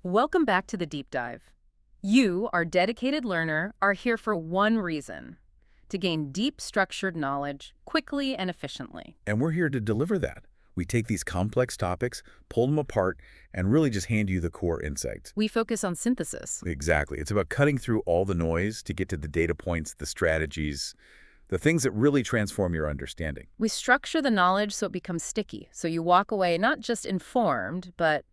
Welcome back to the deep dive. You, our dedicated learner, are here for one reason: to gain deep, structured knowledge quickly and efficiently. And we're here to deliver that. We take these complex topics, pull them apart, and really just hand you the core insights. We focus on synthesis. Exactly. It's about cutting through all the noise to get to the data points, the strategies, the things that really transform your understanding. We structure the knowledge so it becomes sticky, so you walk away not just informed, but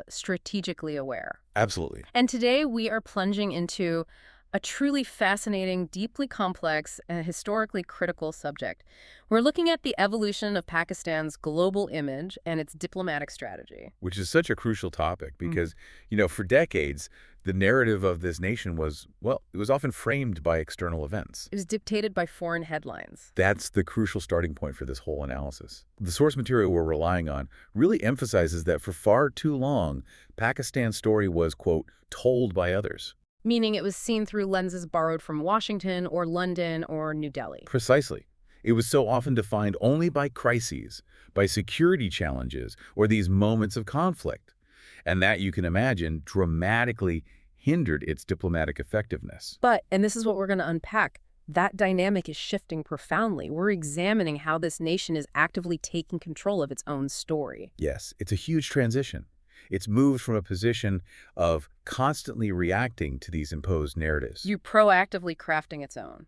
strategically aware. Absolutely. And today we are plunging into a truly fascinating, deeply complex, and historically critical subject. We're looking at the evolution of Pakistan's global image and its diplomatic strategy. Which is such a crucial topic because, for decades, the narrative of this nation was, well, it was often framed by external events. It was dictated by foreign headlines. That's the crucial starting point for this whole analysis. The source material we're relying on really emphasizes that for far too long, Pakistan's story was, quote, told by others. Meaning it was seen through lenses borrowed from Washington or London or New Delhi. Precisely. It was so often defined only by crises, by security challenges, or these moments of conflict. And that, you can imagine, dramatically hindered its diplomatic effectiveness. But, and this is what we're going to unpack, that dynamic is shifting profoundly. We're examining how this nation is actively taking control of its own story. Yes, it's a huge transition. It's moved from a position of constantly reacting to these imposed narratives. You proactively crafting its own,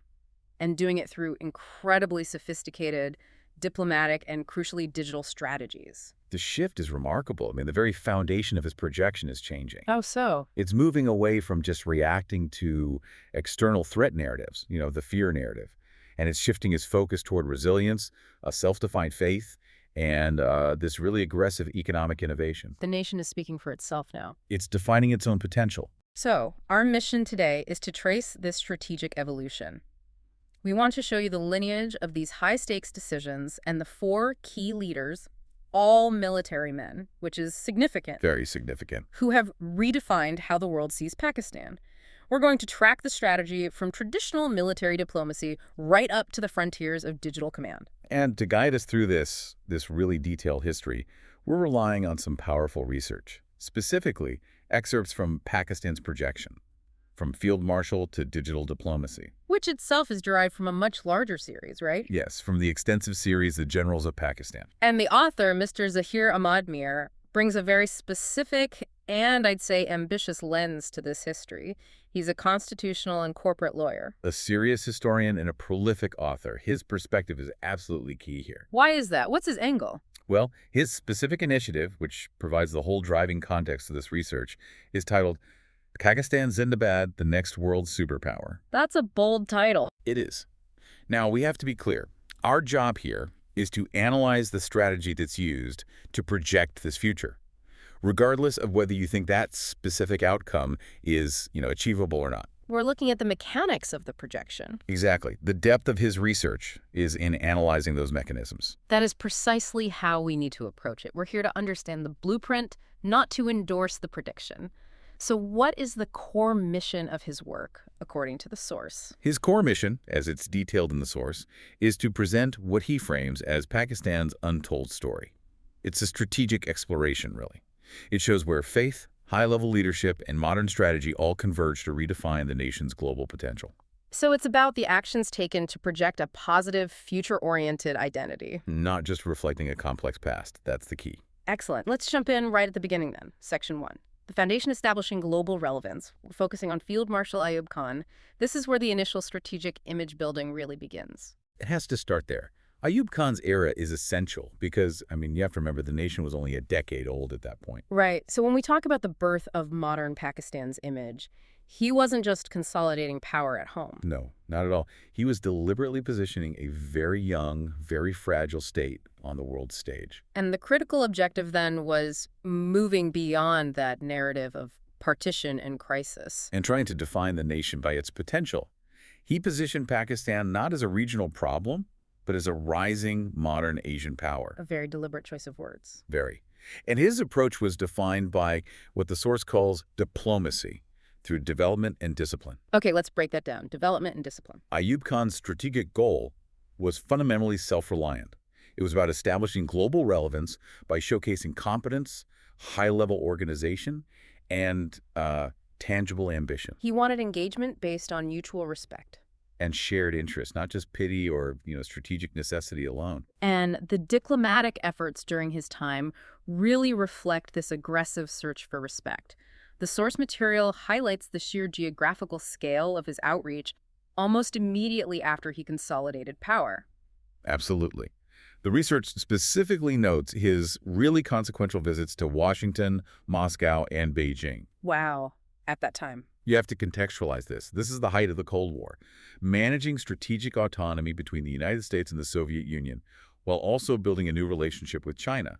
and doing it through incredibly sophisticated diplomatic and crucially digital strategies. The shift is remarkable. I mean, the very foundation of his projection is changing. How so? It's moving away from just reacting to external threat narratives, the fear narrative. And it's shifting his focus toward resilience, a self-defined faith, and this really aggressive economic innovation. The nation is speaking for itself now. It's defining its own potential. So, our mission today is to trace this strategic evolution. We want to show you the lineage of these high-stakes decisions and the four key leaders, all military men, which is significant. Very significant. Who have redefined how the world sees Pakistan. We're going to track the strategy from traditional military diplomacy right up to the frontiers of digital command. And to guide us through this really detailed history, we're relying on some powerful research, specifically excerpts from Pakistan's projection, from field marshal to digital diplomacy. Which itself is derived from a much larger series, right? Yes, from the extensive series, The Generals of Pakistan. And the author, Mr. Zahir Ahmad Mir, brings a very specific and, I'd say, ambitious lens to this history. He's a constitutional and corporate lawyer. A serious historian and a prolific author. His perspective is absolutely key here. Why is that? What's his angle? Well, his specific initiative, which provides the whole driving context to this research, is titled Pakistan Zindabad, the Next World Superpower. That's a bold title. It is. Now, we have to be clear. Our job here is to analyze the strategy that's used to project this future, regardless of whether you think that specific outcome is, achievable or not. We're looking at the mechanics of the projection. Exactly. The depth of his research is in analyzing those mechanisms. That is precisely how we need to approach it. We're here to understand the blueprint, not to endorse the prediction. So what is the core mission of his work, according to the source? His core mission, as it's detailed in the source, is to present what he frames as Pakistan's untold story. It's a strategic exploration, really. It shows where faith, high-level leadership, and modern strategy all converge to redefine the nation's global potential. So it's about the actions taken to project a positive, future-oriented identity. Not just reflecting a complex past. That's the key. Excellent. Let's jump in right at the beginning then. Section 1. The foundation establishing global relevance. We're focusing on Field Marshal Ayub Khan. This is where the initial strategic image building really begins. It has to start there. Ayub Khan's era is essential because, you have to remember the nation was only a decade old at that point. Right. So when we talk about the birth of modern Pakistan's image, he wasn't just consolidating power at home. No, not at all. He was deliberately positioning a very young, very fragile state on the world stage. And the critical objective then was moving beyond that narrative of partition and crisis. And trying to define the nation by its potential. He positioned Pakistan not as a regional problem, but as a rising modern Asian power. A very deliberate choice of words. Very. And his approach was defined by what the source calls diplomacy, through development and discipline. Okay, let's break that down. Development and discipline. Ayub Khan's strategic goal was fundamentally self-reliant. It was about establishing global relevance by showcasing competence, high-level organization, and tangible ambition He wanted engagement based on mutual respect. and shared interest, not just pity or, strategic necessity alone. And the diplomatic efforts during his time really reflect this aggressive search for respect. The source material highlights the sheer geographical scale of his outreach almost immediately after he consolidated power. Absolutely. The research specifically notes his really consequential visits to Washington, Moscow, and Beijing. Wow, at that time. You have to contextualize this. This is the height of the Cold War. Managing strategic autonomy between the United States and the Soviet Union, while also building a new relationship with China.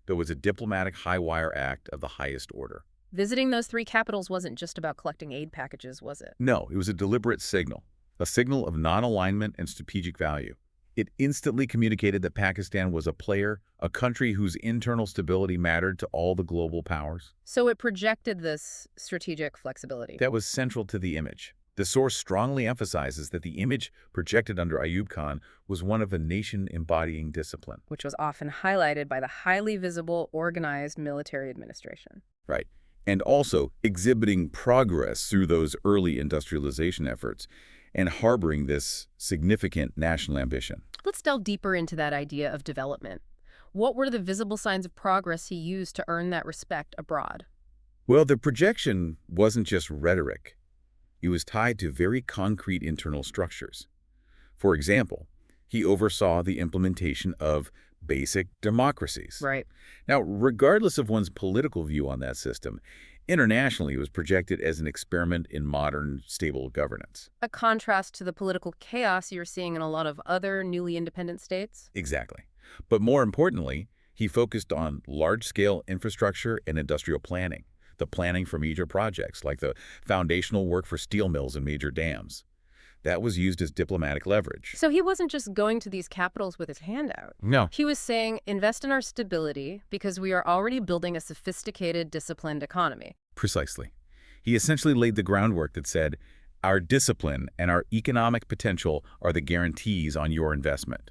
There was a diplomatic high-wire act of the highest order. Visiting those three capitals wasn't just about collecting aid packages, was it? No, it was a deliberate signal, a signal of non-alignment and strategic value. It instantly communicated that Pakistan was a player, a country whose internal stability mattered to all the global powers. So it projected this strategic flexibility. That was central to the image. The source strongly emphasizes that the image projected under Ayub Khan was one of a nation embodying discipline. Which was often highlighted by the highly visible, organized military administration. Right. And also exhibiting progress through those early industrialization efforts and harboring this significant national ambition. Let's delve deeper into that idea of development. What were the visible signs of progress he used to earn that respect abroad? Well, the projection wasn't just rhetoric. It was tied to very concrete internal structures. For example, he oversaw the implementation of basic democracies. Right. Now, regardless of one's political view on that system, internationally it was projected as an experiment in modern, stable governance. A contrast to the political chaos you're seeing in a lot of other newly independent states? Exactly. But more importantly, he focused on large-scale infrastructure and industrial planning, the planning for major projects like the foundational work for steel mills and major dams. That was used as diplomatic leverage. So he wasn't just going to these capitals with his hand out. No. He was saying, invest in our stability because we are already building a sophisticated, disciplined economy. Precisely. He essentially laid the groundwork that said, our discipline and our economic potential are the guarantees on your investment.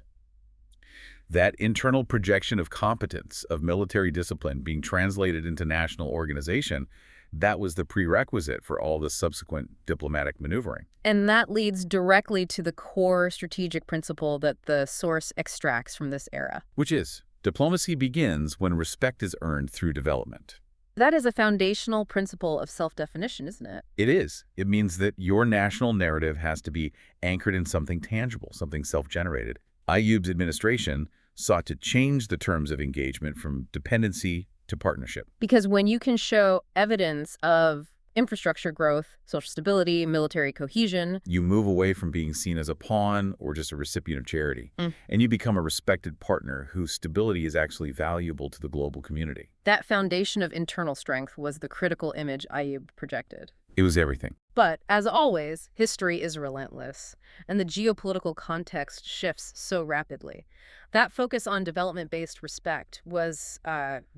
That internal projection of competence, of military discipline being translated into national organization, that was the prerequisite for all the subsequent diplomatic maneuvering. And that leads directly to the core strategic principle that the source extracts from this era. Which is, diplomacy begins when respect is earned through development. That is a foundational principle of self-definition, isn't it? It is. It means that your national narrative has to be anchored in something tangible, something self-generated. Ayub's administration sought to change the terms of engagement from dependency to partnership. Because when you can show evidence of infrastructure growth, social stability, military cohesion, you move away from being seen as a pawn or just a recipient of charity, and you become a respected partner whose stability is actually valuable to the global community. That foundation of internal strength was the critical image Ayub projected. It was everything. But, as always, history is relentless, and the geopolitical context shifts so rapidly. That focus on development-based respect was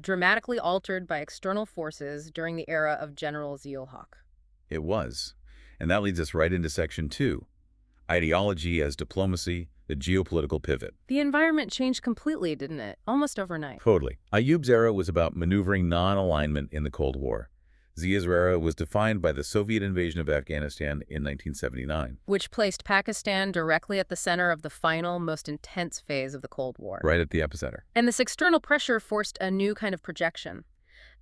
dramatically altered by external forces during the era of General Zia-ul-Haq. It was. And that leads us right into Section 2, Ideology as Diplomacy, the Geopolitical Pivot. The environment changed completely, didn't it? Almost overnight. Totally. Ayub's era was about maneuvering non-alignment in the Cold War. Zia's era was defined by the Soviet invasion of Afghanistan in 1979. Which placed Pakistan directly at the center of the final, most intense phase of the Cold War. Right at the epicenter. And this external pressure forced a new kind of projection.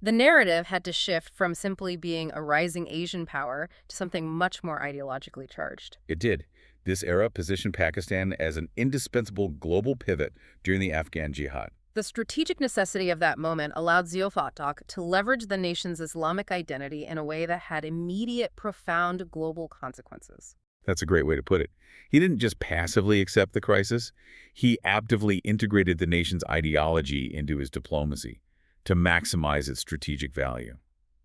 The narrative had to shift from simply being a rising Asian power to something much more ideologically charged. It did. This era positioned Pakistan as an indispensable global pivot during the Afghan jihad. The strategic necessity of that moment allowed Zia-ul-Haq to leverage the nation's Islamic identity in a way that had immediate, profound global consequences. That's a great way to put it. He didn't just passively accept the crisis. He actively integrated the nation's ideology into his diplomacy to maximize its strategic value.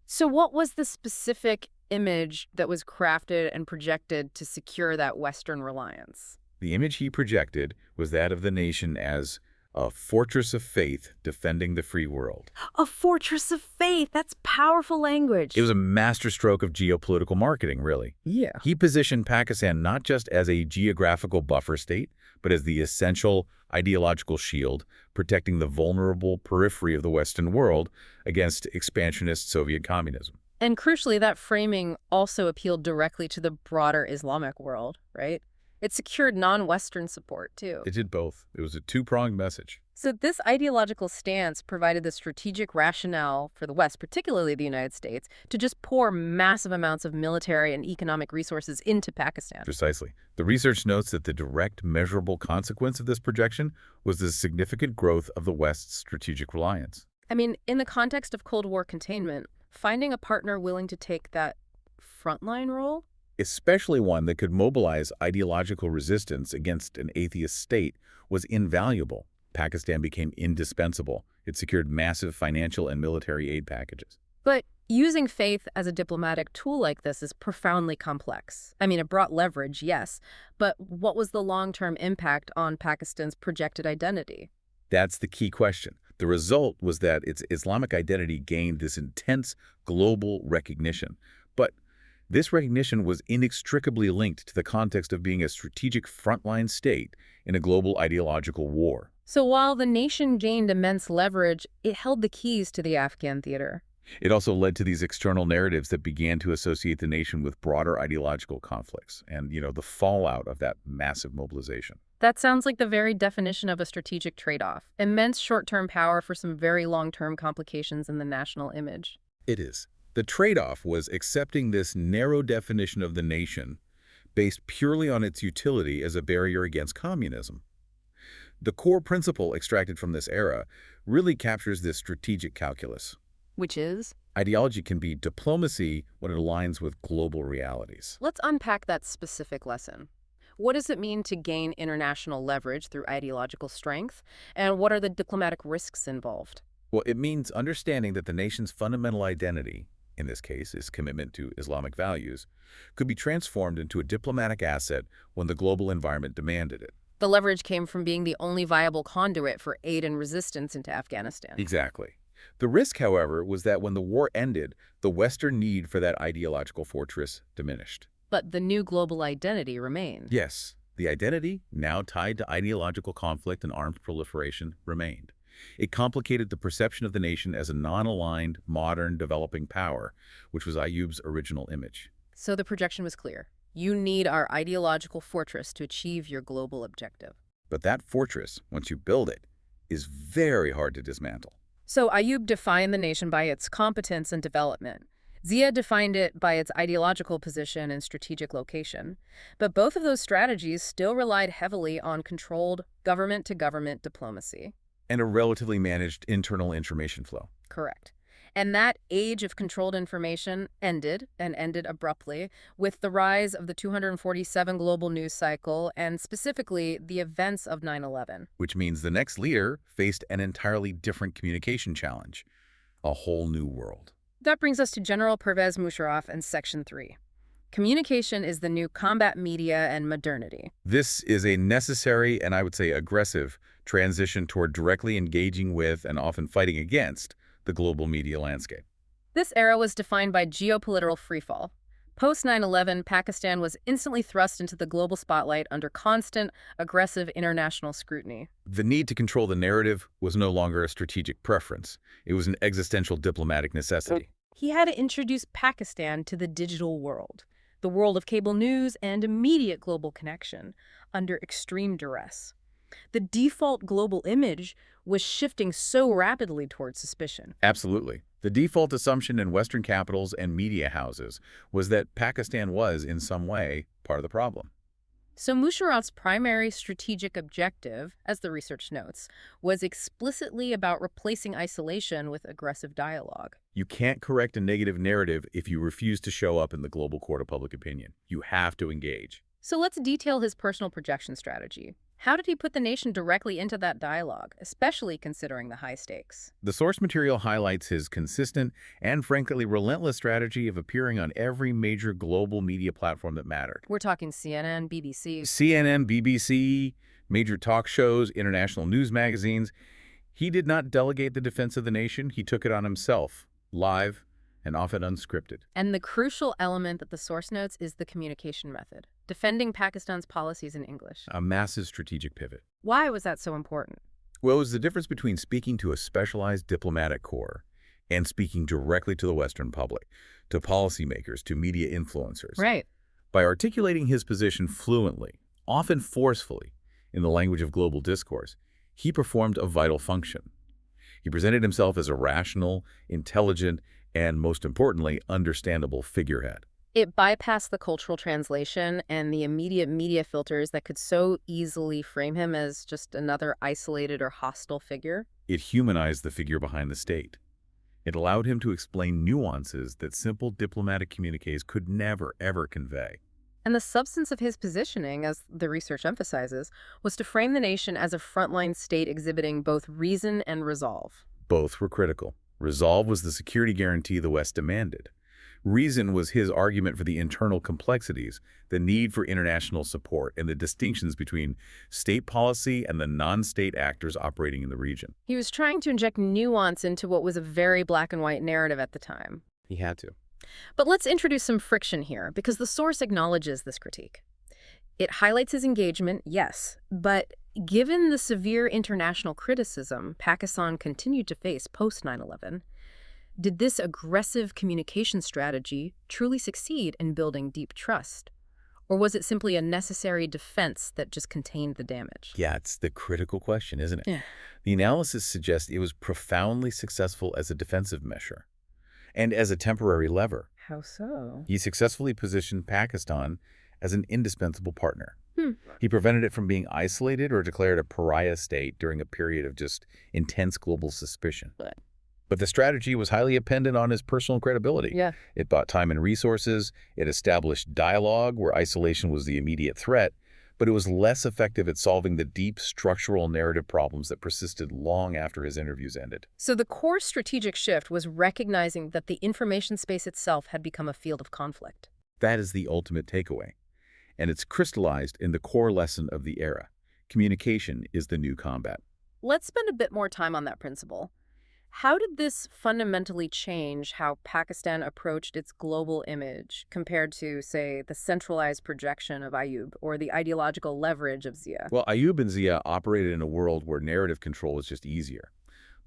So what was the specific image that was crafted and projected to secure that Western reliance? The image he projected was that of the nation as a fortress of faith defending the free world. A fortress of faith. That's powerful language. It was a masterstroke of geopolitical marketing, really. Yeah. He positioned Pakistan not just as a geographical buffer state, but as the essential ideological shield protecting the vulnerable periphery of the Western world against expansionist Soviet communism. And crucially, that framing also appealed directly to the broader Islamic world, right? It secured non-Western support, too. It did both. It was a two-pronged message. So this ideological stance provided the strategic rationale for the West, particularly the United States, to just pour massive amounts of military and economic resources into Pakistan. Precisely. The research notes that the direct, measurable consequence of this projection was the significant growth of the West's strategic reliance. I mean, in the context of Cold War containment, finding a partner willing to take that frontline role? Especially one that could mobilize ideological resistance against an atheist state was invaluable. Pakistan became indispensable. It secured massive financial and military aid packages. But using faith as a diplomatic tool like this is profoundly complex. I mean, it brought leverage, yes, but what was the long-term impact on Pakistan's projected identity? That's the key question. The result was that its Islamic identity gained this intense global recognition. But this recognition was inextricably linked to the context of being a strategic frontline state in a global ideological war. So while the nation gained immense leverage, it held the keys to the Afghan theater. It also led to these external narratives that began to associate the nation with broader ideological conflicts and, the fallout of that massive mobilization. That sounds like the very definition of a strategic trade-off. Immense short-term power for some very long-term complications in the national image. It is. The trade-off was accepting this narrow definition of the nation based purely on its utility as a barrier against communism. The core principle extracted from this era really captures this strategic calculus. Which is? Ideology can be diplomacy when it aligns with global realities. Let's unpack that specific lesson. What does it mean to gain international leverage through ideological strength? And what are the diplomatic risks involved? Well, it means understanding that the nation's fundamental identity, in this case its commitment to Islamic values, could be transformed into a diplomatic asset when the global environment demanded it. The leverage came from being the only viable conduit for aid and resistance into Afghanistan. Exactly. The risk, however, was that when the war ended, the Western need for that ideological fortress diminished. But the new global identity remained. Yes, the identity, now tied to ideological conflict and arms proliferation, remained. It complicated the perception of the nation as a non-aligned, modern, developing power, which was Ayub's original image. So the projection was clear. You need our ideological fortress to achieve your global objective. But that fortress, once you build it, is very hard to dismantle. So Ayub defined the nation by its competence and development. Zia defined it by its ideological position and strategic location. But both of those strategies still relied heavily on controlled government-to-government diplomacy. And a relatively managed internal information flow. Correct. And that age of controlled information ended, and ended abruptly, with the rise of the 247 global news cycle and specifically the events of 9/11. Which means the next leader faced an entirely different communication challenge, a whole new world. That brings us to General Pervez Musharraf and Section 3. Communication is the new combat media and modernity. This is a necessary and I would say aggressive transition toward directly engaging with and often fighting against the global media landscape. This era was defined by geopolitical freefall. Post 9/11, Pakistan was instantly thrust into the global spotlight under constant, aggressive international scrutiny. The need to control the narrative was no longer a strategic preference. It was an existential diplomatic necessity. He had to introduce Pakistan to the digital world, the world of cable news and immediate global connection, under extreme duress. The default global image was shifting so rapidly towards suspicion. Absolutely. The default assumption in Western capitals and media houses was that Pakistan was, in some way, part of the problem. So Musharraf's primary strategic objective, as the research notes, was explicitly about replacing isolation with aggressive dialogue. You can't correct a negative narrative if you refuse to show up in the global court of public opinion. You have to engage. So let's detail his personal projection strategy. How did he put the nation directly into that dialogue, especially considering the high stakes? The source material highlights his consistent and frankly relentless strategy of appearing on every major global media platform that mattered. We're talking CNN, BBC. CNN, BBC, major talk shows, international news magazines. He did not delegate the defense of the nation. He took it on himself, live and often unscripted. And the crucial element that the source notes is the communication method, defending Pakistan's policies in English. A massive strategic pivot. Why was that so important? Well, it was the difference between speaking to a specialized diplomatic corps and speaking directly to the Western public, to policymakers, to media influencers. Right. By articulating his position fluently, often forcefully, in the language of global discourse, he performed a vital function. He presented himself as a rational, intelligent, and most importantly, understandable figurehead. It bypassed the cultural translation and the immediate media filters that could so easily frame him as just another isolated or hostile figure. It humanized the figure behind the state. It allowed him to explain nuances that simple diplomatic communiques could never, ever convey. And the substance of his positioning, as the research emphasizes, was to frame the nation as a frontline state exhibiting both reason and resolve. Both were critical. Resolve was the security guarantee the West demanded. Reason was his argument for the internal complexities, the need for international support, and the distinctions between state policy and the non-state actors operating in the region. He was trying to inject nuance into what was a very black and white narrative at the time. He had to. But let's introduce some friction here, because the source acknowledges this critique. It highlights his engagement, yes, but given the severe international criticism Pakistan continued to face post 9/11, did this aggressive communication strategy truly succeed in building deep trust? Or was it simply a necessary defense that just contained the damage? Yeah, it's the critical question, isn't it? Yeah. The analysis suggests it was profoundly successful as a defensive measure and as a temporary lever. How so? He successfully positioned Pakistan as an indispensable partner. Hmm. He prevented it from being isolated or declared a pariah state during a period of just intense global suspicion. But the strategy was highly dependent on his personal credibility. Yeah. It bought time and resources, it established dialogue where isolation was the immediate threat, but it was less effective at solving the deep structural narrative problems that persisted long after his interviews ended. So the core strategic shift was recognizing that the information space itself had become a field of conflict. That is the ultimate takeaway, and it's crystallized in the core lesson of the era. Communication is the new combat. Let's spend a bit more time on that principle. How did this fundamentally change how Pakistan approached its global image compared to, say, the centralized projection of Ayub or the ideological leverage of Zia? Well, Ayub and Zia operated in a world where narrative control was just easier.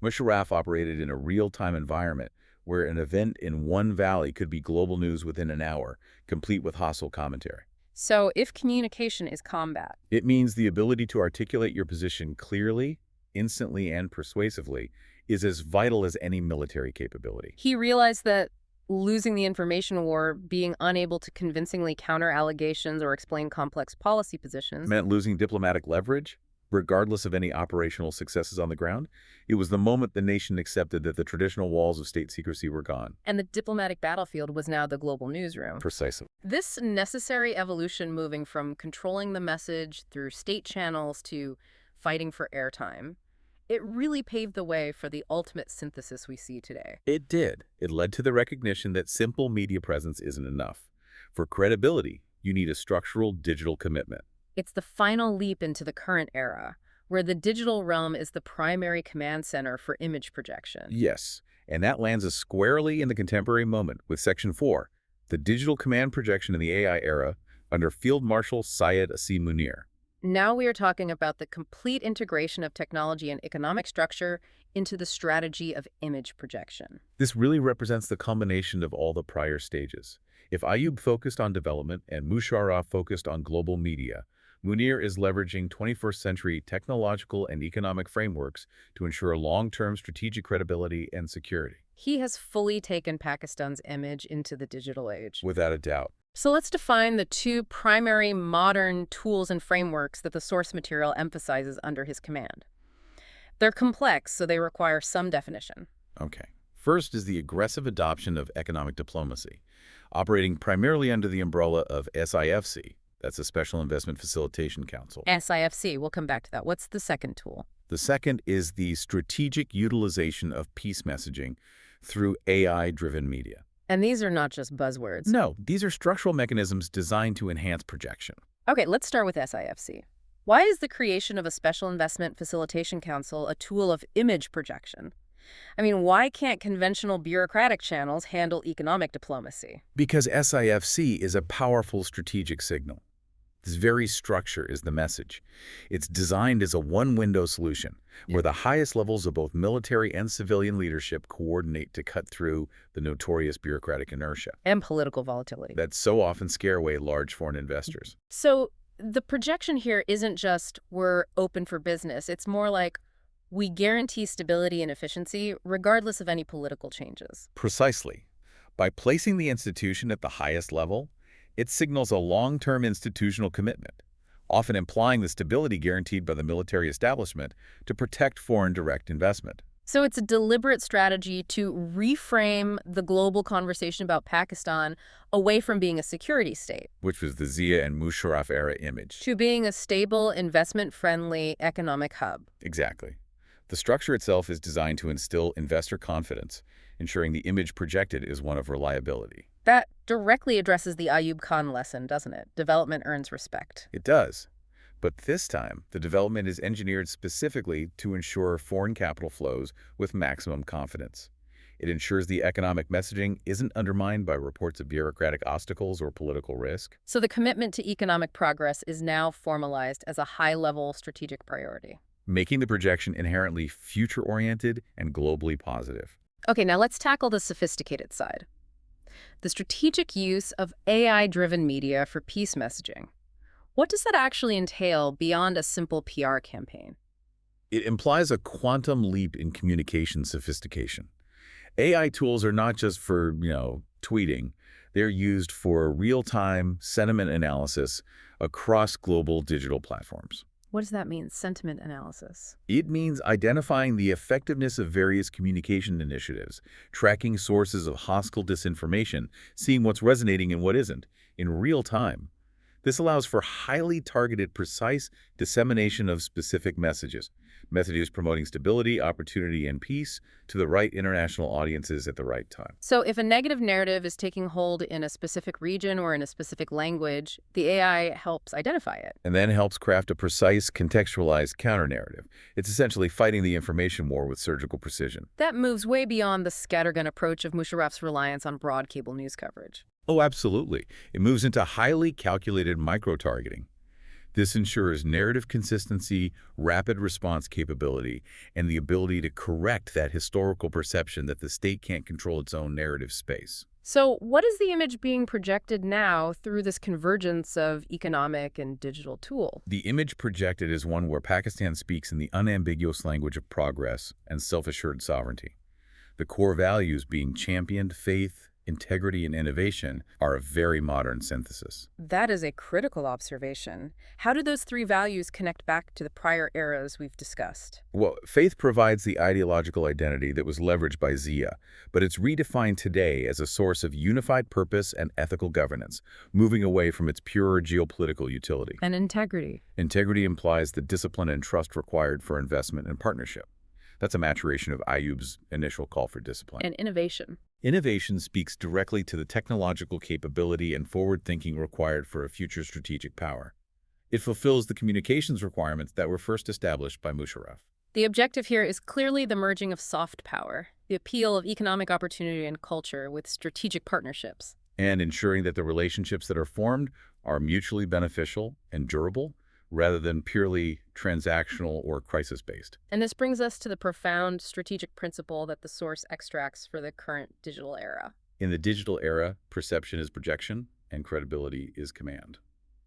Musharraf operated in a real-time environment where an event in one valley could be global news within an hour, complete with hostile commentary. So if communication is combat, It means the ability to articulate your position clearly, instantly, and persuasively is as vital as any military capability. he realized that losing the information war, being unable to convincingly counter allegations or explain complex policy positions, Meant losing diplomatic leverage, regardless of any operational successes on the ground. It was the moment the nation accepted that the traditional walls of state secrecy were gone. and the diplomatic battlefield was now the global newsroom. Precisely. This necessary evolution, moving from controlling the message through state channels to fighting for airtime, it really paved the way for the ultimate synthesis we see today. It did. It led to the recognition that simple media presence isn't enough. For credibility, you need a structural digital commitment. It's the final leap into the current era, where the digital realm is the primary command center for image projection. Yes, and that lands us squarely in the contemporary moment with Section 4, the digital command projection in the AI era, under Field Marshal Syed Asim Munir. Now we are talking about the complete integration of technology and economic structure into the strategy of image projection. This really represents the combination of all the prior stages. If Ayub focused on development and Musharraf focused on global media, Munir is leveraging 21st century technological and economic frameworks to ensure long-term strategic credibility and security. He has fully taken Pakistan's image into the digital age. Without a doubt. So let's define the two primary modern tools and frameworks that the source material emphasizes under his command. They're complex, so they require some definition. Okay. First is the aggressive adoption of economic diplomacy, operating primarily under the umbrella of SIFC, that's a Special Investment Facilitation Council. SIFC, we'll come back to that. What's the second tool? The second is the strategic utilization of peace messaging through AI-driven media. And these are not just buzzwords. No, these are structural mechanisms designed to enhance projection. Okay, let's start with SIFC. Why is the creation of a Special Investment Facilitation Council a tool of image projection? I mean, why can't conventional bureaucratic channels handle economic diplomacy? Because SIFC is a powerful strategic signal. This very structure is the message. It's designed as a one-window solution, where the highest levels of both military and civilian leadership coordinate to cut through the notorious bureaucratic inertia And political volatility. that so often scare away large foreign investors. So the projection here isn't just we're open for business. It's more like we guarantee stability and efficiency regardless of any political changes. Precisely. By placing the institution at the highest level, it signals a long-term institutional commitment, often implying the stability guaranteed by the military establishment to protect foreign direct investment. So it's a deliberate strategy to reframe the global conversation about Pakistan away from being a security state Which was the Zia and Musharraf era image. to being a stable, investment-friendly economic hub. Exactly. The structure itself is designed to instill investor confidence, ensuring the image projected is one of reliability. That directly addresses the Ayub Khan lesson, doesn't it? Development earns respect. It does. But this time, the development is engineered specifically to ensure foreign capital flows with maximum confidence. It ensures the economic messaging isn't undermined by reports of bureaucratic obstacles or political risk. So the commitment to economic progress is now formalized as a high-level strategic priority. Making the projection inherently future-oriented and globally positive. Okay, now let's tackle the sophisticated side. The strategic use of AI-driven media for peace messaging. What does that actually entail beyond a simple PR campaign? It implies a quantum leap in communication sophistication. AI tools are not just for, tweeting. They're used for real-time sentiment analysis across global digital platforms. What does that mean, sentiment analysis? It means identifying the effectiveness of various communication initiatives, tracking sources of hostile disinformation, seeing what's resonating and what isn't, in real time. This allows for highly targeted, precise dissemination of specific messages promoting stability, opportunity, and peace to the right international audiences at the right time. So if a negative narrative is taking hold in a specific region or in a specific language, the AI helps identify it. And then helps craft a precise, contextualized counter-narrative. It's essentially fighting the information war with surgical precision. That moves way beyond the scattergun approach of Musharraf's reliance on broad cable news coverage. Oh, absolutely. It moves into highly calculated micro-targeting. This ensures narrative consistency, rapid response capability, and the ability to correct that historical perception that the state can't control its own narrative space. So what is the image being projected now through this convergence of economic and digital tool? The image projected is one where Pakistan speaks in the unambiguous language of progress and self-assured sovereignty. The core values being championed, faith, integrity, and innovation, are a very modern synthesis. That is a critical observation. How do those three values connect back to the prior eras we've discussed? Well, faith provides the ideological identity that was leveraged by Zia, but it's redefined today as a source of unified purpose and ethical governance, moving away from its pure geopolitical utility. And integrity. Integrity implies the discipline and trust required for investment and partnership. That's a maturation of Ayub's initial call for discipline. And innovation. Innovation speaks directly to the technological capability and forward-thinking required for a future strategic power. It fulfills the communications requirements that were first established by Musharraf. The objective here is clearly the merging of soft power, the appeal of economic opportunity and culture with strategic partnerships. And ensuring that the relationships that are formed are mutually beneficial and durable, rather than purely transactional or crisis-based. And this brings us to the profound strategic principle that the source extracts for the current digital era. In the digital era, perception is projection and credibility is command.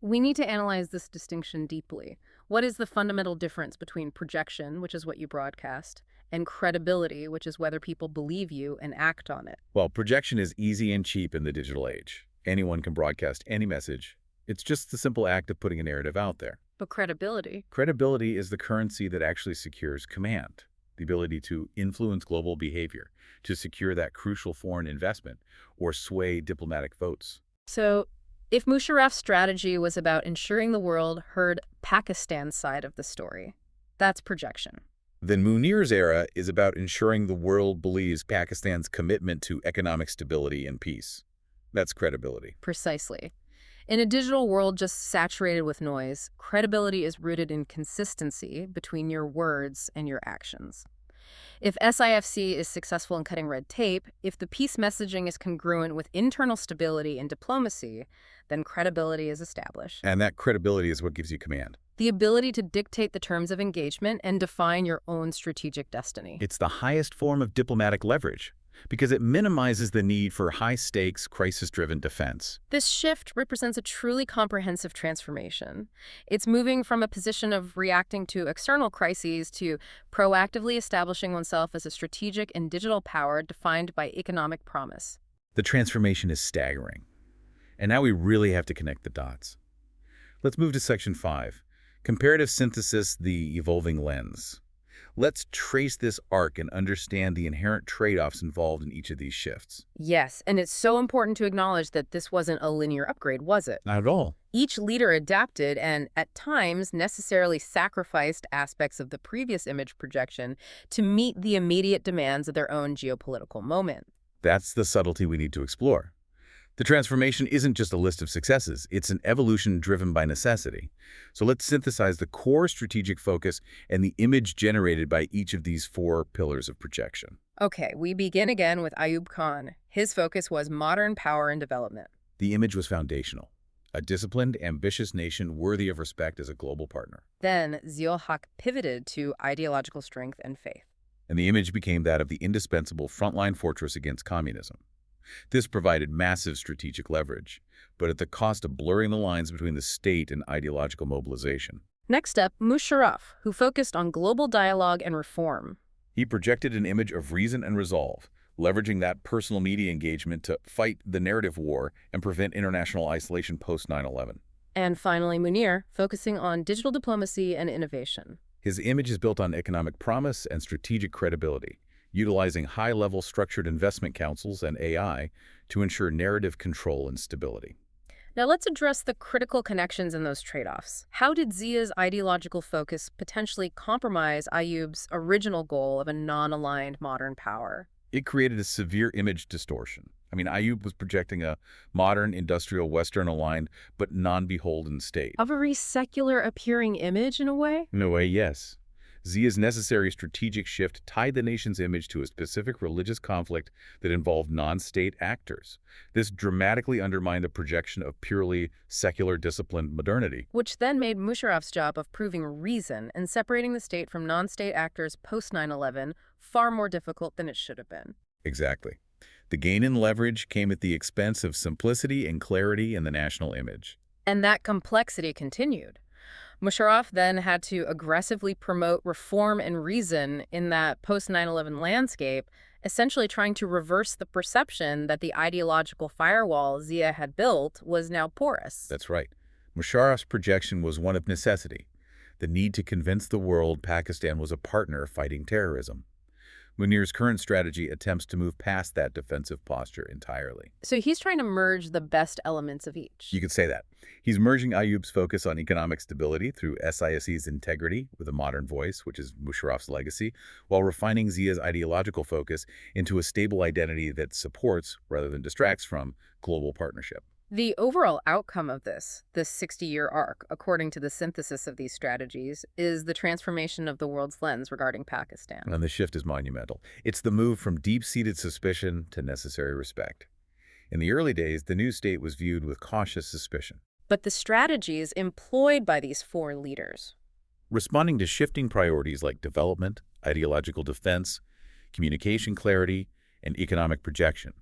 We need to analyze this distinction deeply. What is the fundamental difference between projection, which is what you broadcast, and credibility, which is whether people believe you and act on it? Well, projection is easy and cheap in the digital age. Anyone can broadcast any message. It's just the simple act of putting a narrative out there. But credibility? Credibility is the currency that actually secures command, the ability to influence global behavior, to secure that crucial foreign investment, or sway diplomatic votes. So, if Musharraf's strategy was about ensuring the world heard Pakistan's side of the story, that's projection. Then Munir's era is about ensuring the world believes Pakistan's commitment to economic stability and peace. That's credibility. Precisely. In a digital world just saturated with noise, credibility is rooted in consistency between your words and your actions. If SIFC is successful in cutting red tape, if the peace messaging is congruent with internal stability and diplomacy, then credibility is established. And that credibility is what gives you command. The ability to dictate the terms of engagement and define your own strategic destiny. It's the highest form of diplomatic leverage because it minimizes the need for high-stakes, crisis-driven defense. This shift represents a truly comprehensive transformation. It's moving from a position of reacting to external crises to proactively establishing oneself as a strategic and digital power defined by economic promise. The transformation is staggering. And now we really have to connect the dots. Let's move to Section 5, Comparative Synthesis, the Evolving Lens. Let's trace this arc and understand the inherent trade-offs involved in each of these shifts. Yes, and it's so important to acknowledge that this wasn't a linear upgrade, was it? Not at all. Each leader adapted and, at times, necessarily sacrificed aspects of the previous image projection to meet the immediate demands of their own geopolitical moment. That's the subtlety we need to explore. The transformation isn't just a list of successes, it's an evolution driven by necessity. So let's synthesize the core strategic focus and the image generated by each of these 4 pillars of projection. Okay, we begin again with Ayub Khan. His focus was modern power and development. The image was foundational. A disciplined, ambitious nation worthy of respect as a global partner. Then Zia-ul-Haq pivoted to ideological strength and faith. And the image became that of the indispensable frontline fortress against communism. This provided massive strategic leverage, but at the cost of blurring the lines between the state and ideological mobilization. Next up, Musharraf, who focused on global dialogue and reform. He projected an image of reason and resolve, leveraging that personal media engagement to fight the narrative war and prevent international isolation post 9/11. And finally, Munir, focusing on digital diplomacy and innovation. His image is built on economic promise and strategic credibility, utilizing high-level structured investment councils and AI to ensure narrative control and stability. Now let's address the critical connections in those trade-offs. How did Zia's ideological focus potentially compromise Ayub's original goal of a non-aligned modern power? It created a severe image distortion. Ayub was projecting a modern, industrial, Western-aligned, but non-beholden state. A very secular-appearing image, in a way? In a way, yes. Zia's necessary strategic shift tied the nation's image to a specific religious conflict that involved non-state actors. This dramatically undermined the projection of purely secular disciplined modernity. Which then made Musharraf's job of proving reason and separating the state from non-state actors post 9/11 far more difficult than it should have been. Exactly. The gain in leverage came at the expense of simplicity and clarity in the national image. And that complexity continued. Musharraf then had to aggressively promote reform and reason in that post-9/11 landscape, essentially trying to reverse the perception that the ideological firewall Zia had built was now porous. That's right. Musharraf's projection was one of necessity, the need to convince the world Pakistan was a partner fighting terrorism. Munir's current strategy attempts to move past that defensive posture entirely. So he's trying to merge the best elements of each. You could say that. He's merging Ayub's focus on economic stability through SISE's integrity with a modern voice, which is Musharraf's legacy, while refining Zia's ideological focus into a stable identity that supports, rather than distracts from, global partnership. The overall outcome of this 60-year arc, according to the synthesis of these strategies, is the transformation of the world's lens regarding Pakistan. And the shift is monumental. It's the move from deep-seated suspicion to necessary respect. In the early days, the new state was viewed with cautious suspicion. But the strategies employed by these 4 leaders, responding to shifting priorities like development, ideological defense, communication clarity, and economic projection,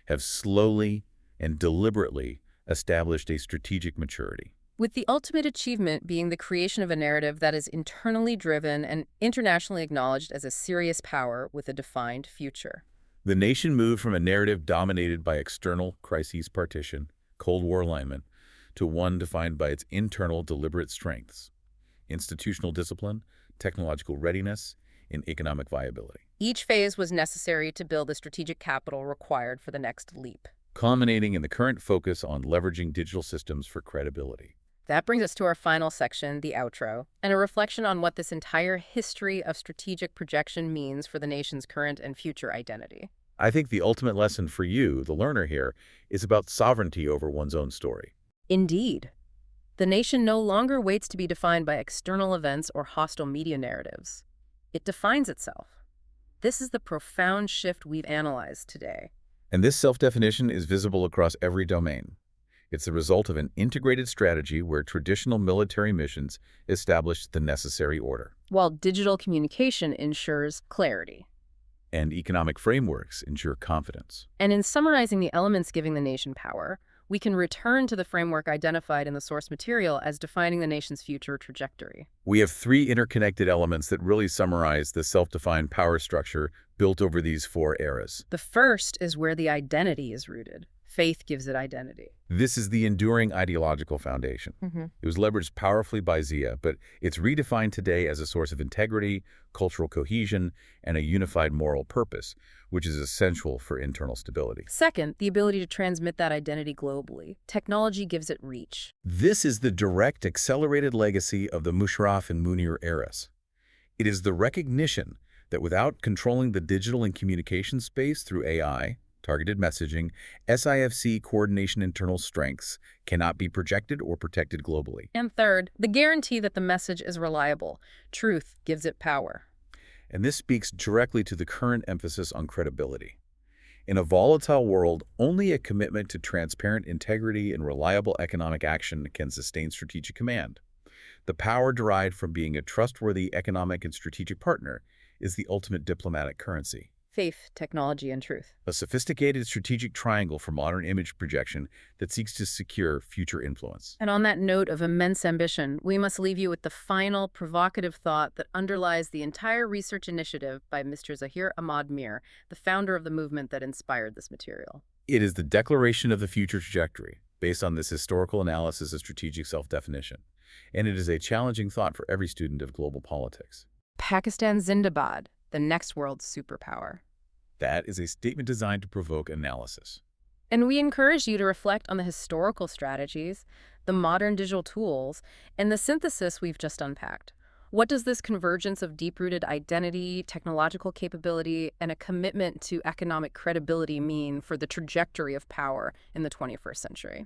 have slowly and deliberately established a strategic maturity. with the ultimate achievement being the creation of a narrative that is internally driven and internationally acknowledged as a serious power with a defined future. The nation moved from a narrative dominated by external crises partition, Cold War alignment, to one defined by its internal deliberate strengths, institutional discipline, technological readiness, and economic viability. Each phase was necessary to build the strategic capital required for the next leap, culminating in the current focus on leveraging digital systems for credibility. That brings us to our final section, the outro, and a reflection on what this entire history of strategic projection means for the nation's current and future identity. I think the ultimate lesson for you, the learner here, is about sovereignty over one's own story. Indeed. The nation no longer waits to be defined by external events or hostile media narratives. It defines itself. This is the profound shift we've analyzed today. And this self-definition is visible across every domain. It's the result of an integrated strategy where traditional military missions established the necessary order, While digital communication ensures clarity. and economic frameworks ensure confidence. And in summarizing the elements giving the nation power, we can return to the framework identified in the source material as defining the nation's future trajectory. We have three interconnected elements that really summarize the self-defined power structure built over these four eras. The first is where the identity is rooted. Faith gives it identity. This is the enduring ideological foundation. It was leveraged powerfully by Zia, but it's redefined today as a source of integrity, cultural cohesion, and a unified moral purpose, which is essential for internal stability. Second, the ability to transmit that identity globally. Technology gives it reach. This is the direct accelerated legacy of the Musharraf and Munir eras. It is the recognition that without controlling the digital and communication space through AI, targeted messaging, SIFC coordination internal strengths cannot be projected or protected globally. And third, the guarantee that the message is reliable. Truth gives it power. And this speaks directly to the current emphasis on credibility. In a volatile world, only a commitment to transparent integrity and reliable economic action can sustain strategic command. The power derived from being a trustworthy economic and strategic partner is the ultimate diplomatic currency. Faith, technology, and truth. A sophisticated strategic triangle for modern image projection that seeks to secure future influence. And on that note of immense ambition, we must leave you with the final provocative thought that underlies the entire research initiative by Mr. Zahir Ahmad Mir, the founder of the movement that inspired this material. It is the declaration of the future trajectory, based on this historical analysis of strategic self-definition. And it is a challenging thought for every student of global politics. Pakistan Zindabad, the next world superpower. That is a statement designed to provoke analysis. And we encourage you to reflect on the historical strategies, the modern digital tools, and the synthesis we've just unpacked. What does this convergence of deep-rooted identity, technological capability, and a commitment to economic credibility mean for the trajectory of power in the 21st century?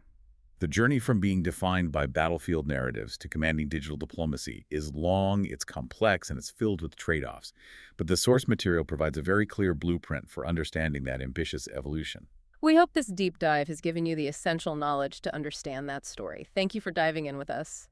The journey from being defined by battlefield narratives to commanding digital diplomacy is long, it's complex, and it's filled with trade-offs. But the source material provides a very clear blueprint for understanding that ambitious evolution. We hope this deep dive has given you the essential knowledge to understand that story. Thank you for diving in with us.